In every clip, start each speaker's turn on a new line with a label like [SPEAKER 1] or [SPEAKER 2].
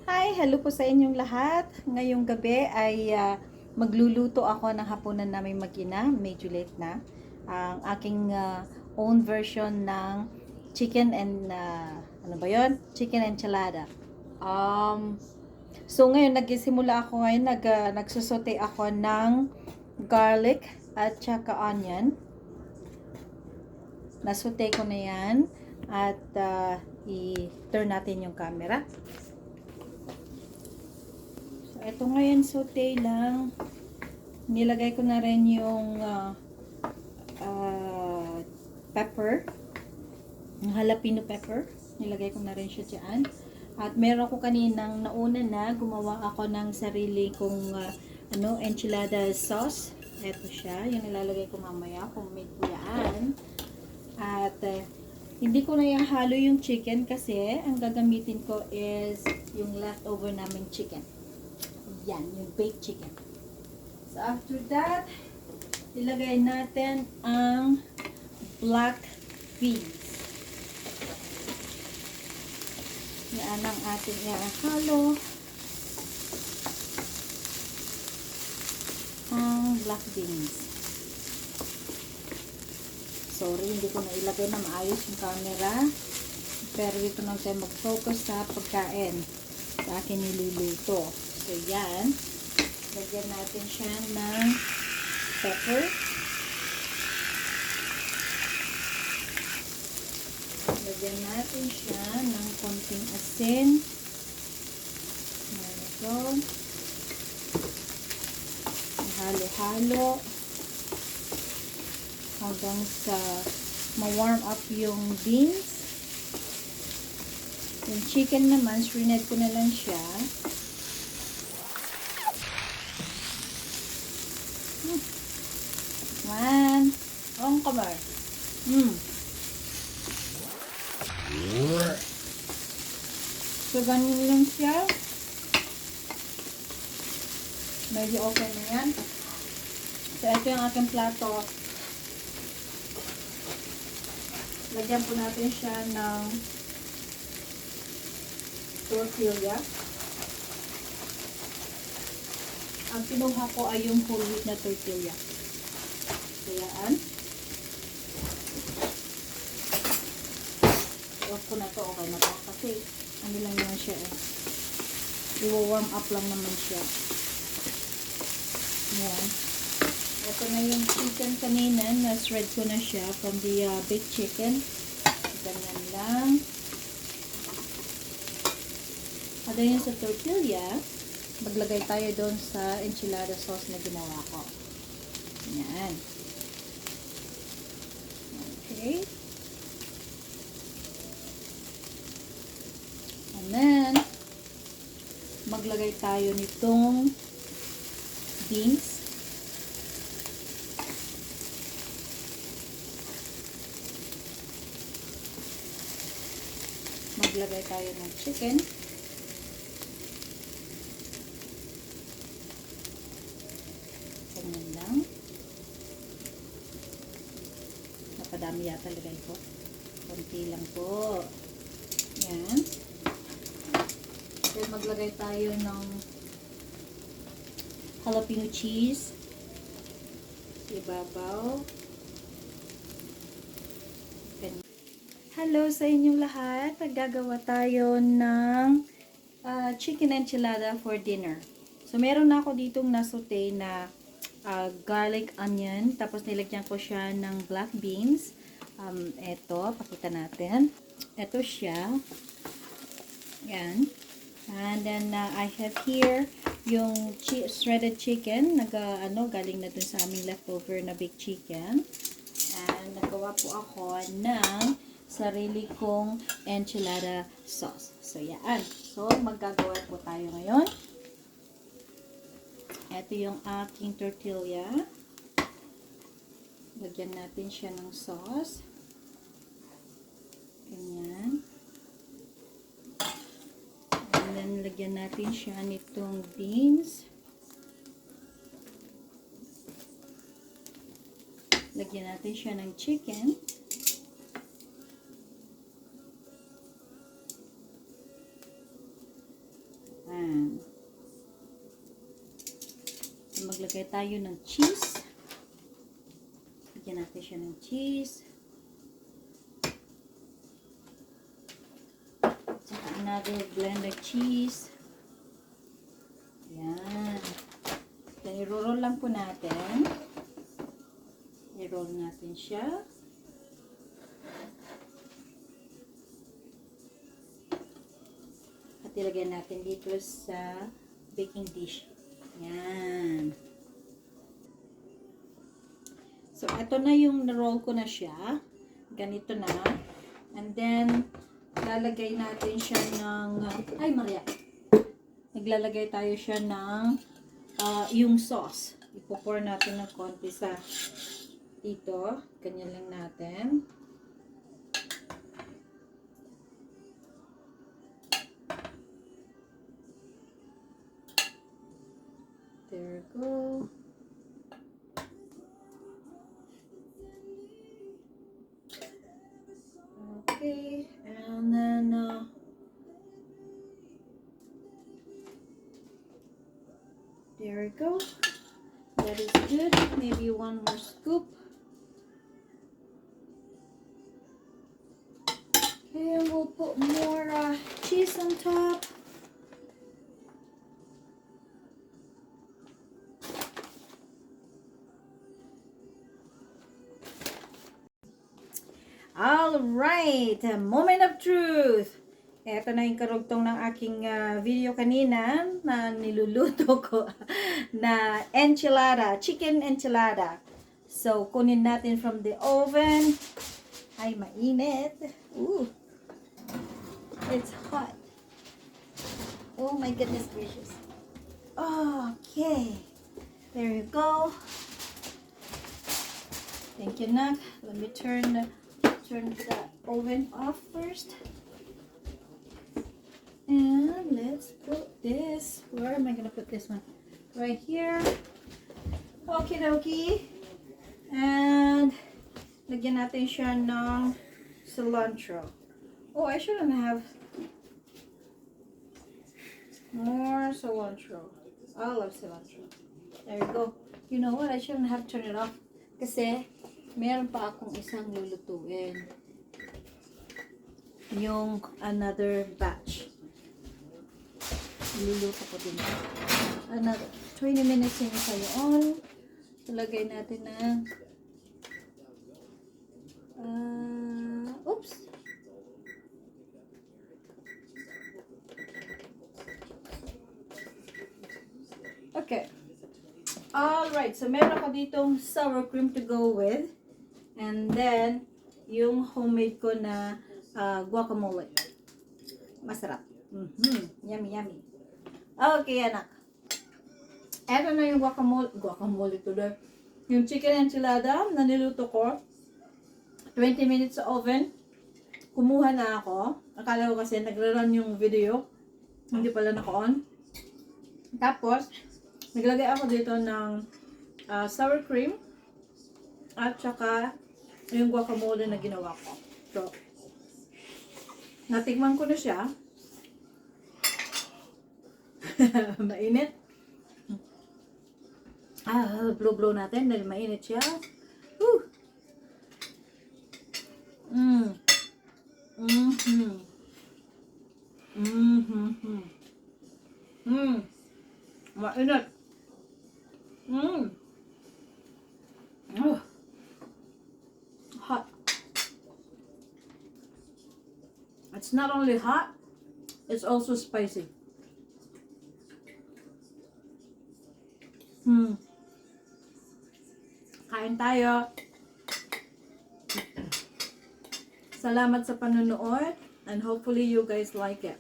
[SPEAKER 1] Hi! Hello po sa inyong lahat. Ngayong gabi ay magluluto ako ng hapunan namin mag-ina. Medyo late na. Ang aking own version ng chicken and ano ba yon? Chicken enchilada. So ngayon nagsisimula ako ngayon nagsusote ako ng garlic at saka onion. Nasote ko na yan at i-turn natin yung camera. Ito ngayon saute lang. Nilagay ko na rin yung pepper. Yung jalapeno pepper. Nilagay ko na rin siya dyan. At meron ko kaninang nauna na gumawa ako ng sarili kong enchilada sauce. Ito siya. Yung nilalagay ko mamaya kung may kuyaan. At hindi ko na yung halo yung chicken kasi ang gagamitin ko is yung leftover naming chicken. Yan, yung baked chicken. So, after that, ilagay natin ang black beans. Yan ang ating ihahalo. Ang black beans. Sorry, hindi ko na ilagay na maayos yung camera. Pero dito na tayo mag-focus sa pagkain. Sa akin niluluto. So, yan. Lagyan natin siya ng pepper. Lagyan natin siya ng konting asin. Ito. Halo-halo. Hanggang sa ma-warm up yung beans. Yung chicken naman, shredded ko na lang siya. Man, ang kamar. So, ganyan lang siya. Medyo okay na yan. So, ito yung aking plato. Lagyan po natin siya ng tortilla. Ang pinuha ko ay yung whole wheat na tortilla. So, yan. Off ko na to. Okay na to. Kasi, ano lang naman siya eh. I-warm up lang naman siya. Yan. Ito na yung chicken kanina. Na-shred ko na siya from the baked chicken. Ganyan lang. At yun sa tortilla, maglagay tayo doon sa enchilada sauce na ginawa ko. Yan. Okay. And then, maglagay tayo nitong beans. Maglagay tayo ng chicken. Ganyan lang. Napadami yata lagay ko. Konti lang po. Yan. Then maglagay tayo ng jalapeno cheese. Ibabaw. Ganyan. Hello sa inyong lahat. Naggagawa tayo ng chicken enchilada for dinner. So, meron na ako ditong nasote na garlic onion. Tapos, nilagyan ko siya ng black beans. Ito, pakita natin. Ito siya. Yan. And then, I have here yung shredded chicken. Galing na dun sa aming leftover na baked chicken. And, nagawa po ako ng sarili kong enchilada sauce. So, yan. So, maggagawa po tayo ngayon. Ito yung aking tortilla. Lagyan natin siya ng sauce. Ganyan. And then, lagyan natin siya nitong beans. Lagyan natin siya ng chicken. Maglagay tayo ng cheese. Bigyan natin siya ng cheese. Tsaka another blend of cheese. Yan. Then, i-roll lang po natin. I-roll natin siya. At ilagay natin dito sa baking dish. Yan. So, ito na yung na-roll ko na siya. Ganito na. And then, lalagay natin siya ng, ay Maria, naglalagay tayo siya ng yung sauce. Ipo-pour natin ng konti sa dito. Ganyan lang natin. There we go. Okay, and then there we go. That is good. Maybe one more scoop. Okay, and we'll put more cheese on top. Alright, moment of truth. Ito na yung karugtong ng aking video kanina na niluluto ko na enchilada, chicken enchilada. So, kunin natin from the oven. Ay, mainit. Ooh, it's hot. Oh my goodness gracious. Okay, there you go. Thank you, Nak. Let me turn the oven off first. And let's put this, where am I going to put this one? Right here. Okie dokie. And lagyan natin siya ng cilantro. Oh, I shouldn't have more cilantro. I love cilantro. There you go. You know what? I shouldn't have turned it off. Kasi meron pa akong isang lulutuin. Yung another batch. Luluto ko din. Another 20 minutes yung isa yun. Talagay natin na oops. Okay. Alright. So, meron ako ditong sour cream to go with. And then, yung homemade ko na guacamole. Masarap. Yummy, yummy. Okay, anak. Eto na yung guacamole today. Yung chicken enchilada na niluto ko. 20 minutes sa oven. Kumuha na ako. Akala ko kasi nagra-run yung video. Hindi pala naka-on. Tapos, naglagay ako dito ng sour cream. At saka, yung guacamole na ginawa ko. So, natikman ko na siya. Mainit. Blow natin dahil mainit siya. Woo! Mainit. Hot. It's not only hot, it's also spicy. Kain tayo. Salamat sa panonood and hopefully you guys like it.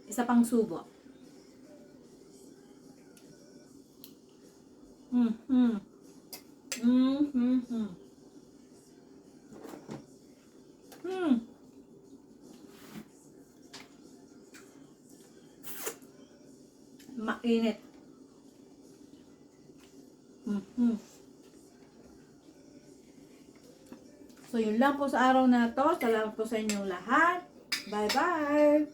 [SPEAKER 1] Isa pang subo. Mainit. So, yun lang po sa araw na to. Salamat po sa inyong lahat. Bye-bye!